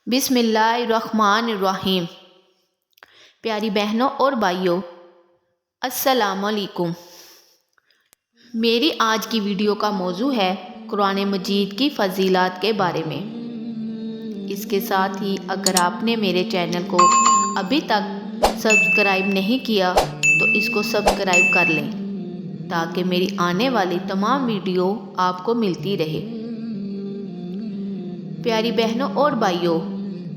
بسم اللہ الرحمن الرحیم۔ پیاری بہنوں اور بھائیوں، السلام علیکم۔ میری آج کی ویڈیو کا موضوع ہے قرآن مجید کی فضیلات کے بارے میں۔ اس کے ساتھ ہی اگر آپ نے میرے چینل کو ابھی تک سبسکرائب نہیں کیا تو اس کو سبسکرائب کر لیں تاکہ میری آنے والی تمام ویڈیو آپ کو ملتی رہے۔ پیاری بہنوں اور بھائیوں،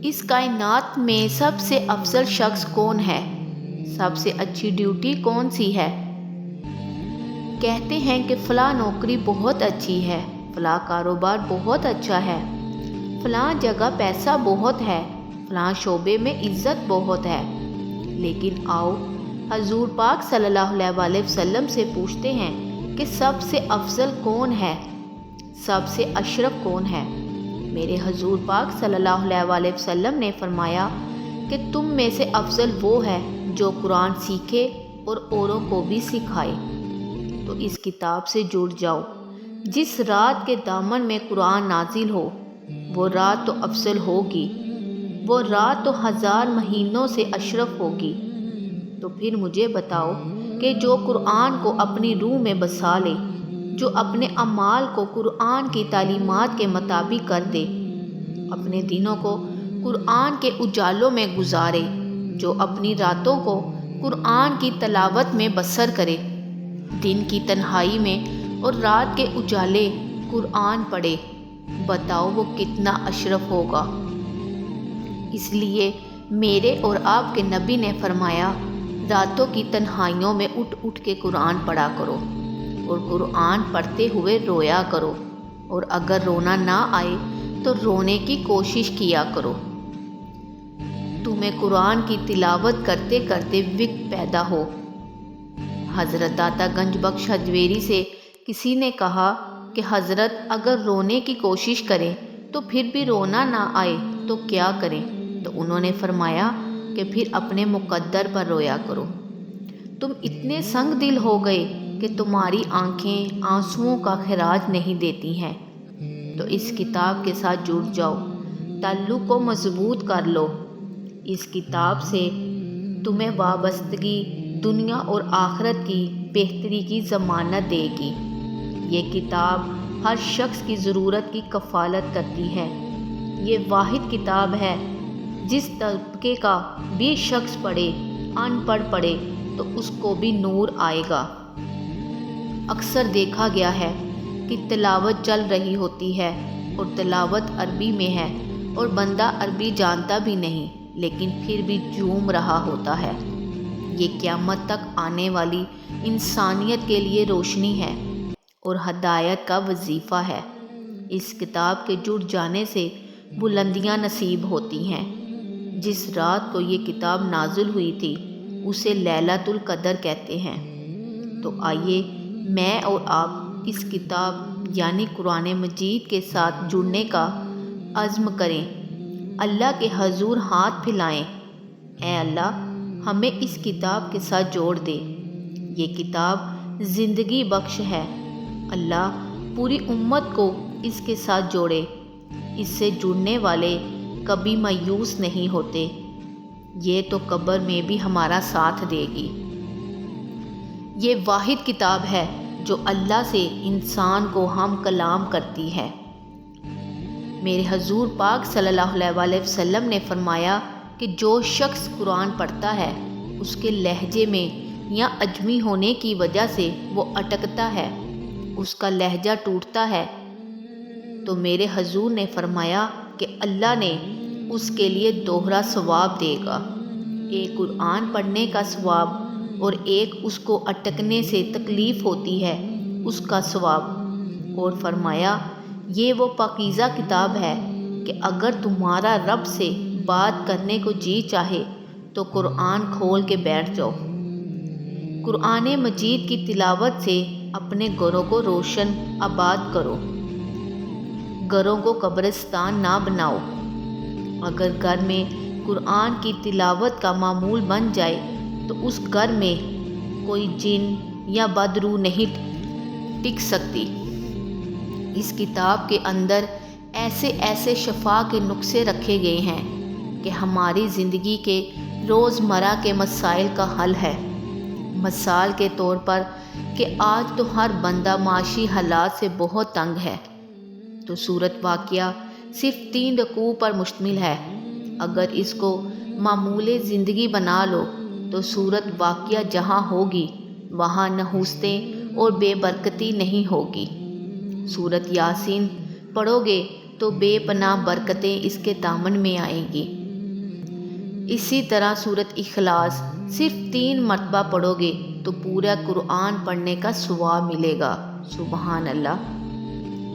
اس کائنات میں سب سے افضل شخص کون ہے؟ سب سے اچھی ڈیوٹی کون سی ہے؟ کہتے ہیں کہ فلاں نوکری بہت اچھی ہے، فلاں کاروبار بہت اچھا ہے، فلاں جگہ پیسہ بہت ہے، فلاں شعبے میں عزت بہت ہے۔ لیکن آؤ حضور پاک صلی اللہ علیہ وسلم سے پوچھتے ہیں کہ سب سے افضل کون ہے، سب سے اشرف کون ہے؟ میرے حضور پاک صلی اللہ علیہ وسلم نے فرمایا کہ تم میں سے افضل وہ ہے جو قرآن سیکھے اور اوروں کو بھی سکھائے۔ تو اس کتاب سے جڑ جاؤ۔ جس رات کے دامن میں قرآن نازل ہو وہ رات تو افضل ہوگی، وہ رات تو 1000 مہینوں سے اشرف ہوگی۔ تو پھر مجھے بتاؤ کہ جو قرآن کو اپنی روح میں بسا لے، جو اپنے اعمال کو قرآن کی تعلیمات کے مطابق کر دے، اپنے دنوں کو قرآن کے اجالوں میں گزارے، جو اپنی راتوں کو قرآن کی تلاوت میں بسر کرے، دن کی تنہائی میں اور رات کے اجالے قرآن پڑھے، بتاؤ وہ کتنا اشرف ہوگا۔ اس لیے میرے اور آپ کے نبی نے فرمایا، راتوں کی تنہائیوں میں اٹھ اٹھ کے قرآن پڑھا کرو اور قرآن پڑھتے ہوئے رویا کرو، اور اگر رونا نہ آئے تو رونے کی کوشش کیا کرو۔ تمہیں قرآن کی تلاوت کرتے کرتے وقت پیدا ہو۔ حضرت داتا گنج بخش حجویری سے کسی نے کہا کہ حضرت اگر رونے کی کوشش کریں تو پھر بھی رونا نہ آئے تو کیا کریں؟ تو انہوں نے فرمایا کہ پھر اپنے مقدر پر رویا کرو۔ تم اتنے سنگ دل ہو گئے کہ تمہاری آنکھیں آنسوؤں کا خراج نہیں دیتی ہیں، تو اس کتاب کے ساتھ جڑ جاؤ، تعلق کو مضبوط کر لو۔ اس کتاب سے تمہیں وابستگی دنیا اور آخرت کی بہتری کی ضمانت دے گی۔ یہ کتاب ہر شخص کی ضرورت کی کفالت کرتی ہے۔ یہ واحد کتاب ہے جس طبقے کا بھی شخص پڑھے، ان پڑھ پڑھے تو اس کو بھی نور آئے گا۔ اکثر دیکھا گیا ہے کہ تلاوت چل رہی ہوتی ہے اور تلاوت عربی میں ہے اور بندہ عربی جانتا بھی نہیں، لیکن پھر بھی جھوم رہا ہوتا ہے۔ یہ قیامت تک آنے والی انسانیت کے لیے روشنی ہے اور ہدایت کا وظیفہ ہے۔ اس کتاب کے جڑ جانے سے بلندیاں نصیب ہوتی ہیں۔ جس رات کو یہ کتاب نازل ہوئی تھی اسے لیلۃ القدر کہتے ہیں۔ تو آئیے میں اور آپ اس کتاب یعنی قرآن مجید کے ساتھ جڑنے کا عزم کریں، اللہ کے حضور ہاتھ پھیلائیں، اے اللہ ہمیں اس کتاب کے ساتھ جوڑ دے۔ یہ کتاب زندگی بخش ہے۔ اللہ پوری امت کو اس کے ساتھ جوڑے۔ اس سے جڑنے والے کبھی مایوس نہیں ہوتے، یہ تو قبر میں بھی ہمارا ساتھ دے گی۔ یہ واحد کتاب ہے جو اللہ سے انسان کو ہم کلام کرتی ہے۔ میرے حضور پاک صلی اللہ علیہ وسلم نے فرمایا کہ جو شخص قرآن پڑھتا ہے اس کے لہجے میں یا اجمی ہونے کی وجہ سے وہ اٹکتا ہے، اس کا لہجہ ٹوٹتا ہے، تو میرے حضور نے فرمایا کہ اللہ نے اس کے لیے دوہرا ثواب دے گا، ایک قرآن پڑھنے کا ثواب اور ایک اس کو اٹکنے سے تکلیف ہوتی ہے اس کا ثواب۔ اور فرمایا یہ وہ پاکیزہ کتاب ہے کہ اگر تمہارا رب سے بات کرنے کو جی چاہے تو قرآن کھول کے بیٹھ جاؤ۔ قرآن مجید کی تلاوت سے اپنے گھروں کو روشن آباد کرو، گھروں کو قبرستان نہ بناؤ۔ اگر گھر میں قرآن کی تلاوت کا معمول بن جائے تو اس گھر میں کوئی جن یا بد روح نہیں ٹک سکتی۔ اس کتاب کے اندر ایسے ایسے شفا کے نسخے رکھے گئے ہیں کہ ہماری زندگی کے روزمرہ کے مسائل کا حل ہے۔ مثال کے طور پر کہ آج تو ہر بندہ معاشی حالات سے بہت تنگ ہے، تو سورت واقعہ صرف 3 رکوع پر مشتمل ہے۔ اگر اس کو معمول زندگی بنا لو تو سورت واقعہ جہاں ہوگی وہاں نحوستیں اور بے برکتی نہیں ہوگی۔ سورت یاسین پڑھو گے تو بے پناہ برکتیں اس کے دامن میں آئیں گی۔ اسی طرح سورت اخلاص صرف 3 مرتبہ پڑھو گے تو پورا قرآن پڑھنے کا ثواب ملے گا۔ سبحان اللہ۔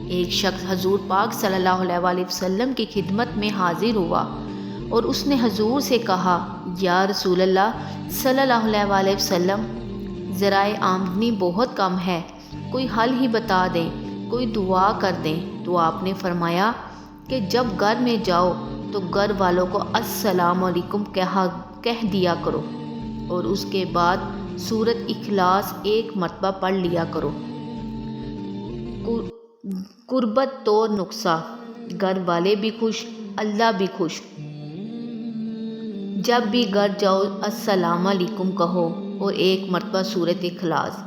ایک شخص حضور پاک صلی اللہ علیہ وآلہ وسلم کی خدمت میں حاضر ہوا اور اس نے حضور سے کہا، یا رسول اللہ صلی اللہ علیہ وآلہ وسلم، ذرائع آمدنی بہت کم ہے، کوئی حل ہی بتا دیں، کوئی دعا کر دیں۔ تو آپ نے فرمایا کہ جب گھر میں جاؤ تو گھر والوں کو السلام علیکم کہہ دیا کرو اور اس کے بعد سورت اخلاص 1 مرتبہ پڑھ لیا کرو۔ قربت طور نسخہ، گھر والے بھی خوش، اللہ بھی خوش۔ جب بھی گھر جاؤ السلام علیکم کہو اور 1 مرتبہ سورت اخلاص۔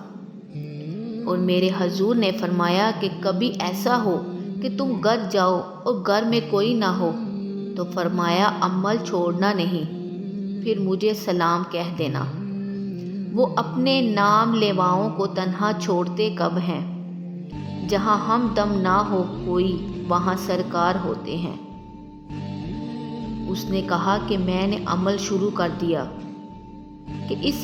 اور میرے حضور نے فرمایا کہ کبھی ایسا ہو کہ تم گھر جاؤ اور گھر میں کوئی نہ ہو تو فرمایا عمل چھوڑنا نہیں، پھر مجھے سلام کہہ دینا۔ وہ اپنے نام لیواؤں کو تنہا چھوڑتے کب ہیں؟ جہاں ہم دم نہ ہو کوئی وہاں سرکار ہوتے ہیں۔ اس نے کہا کہ میں نے عمل شروع کر دیا کہ اس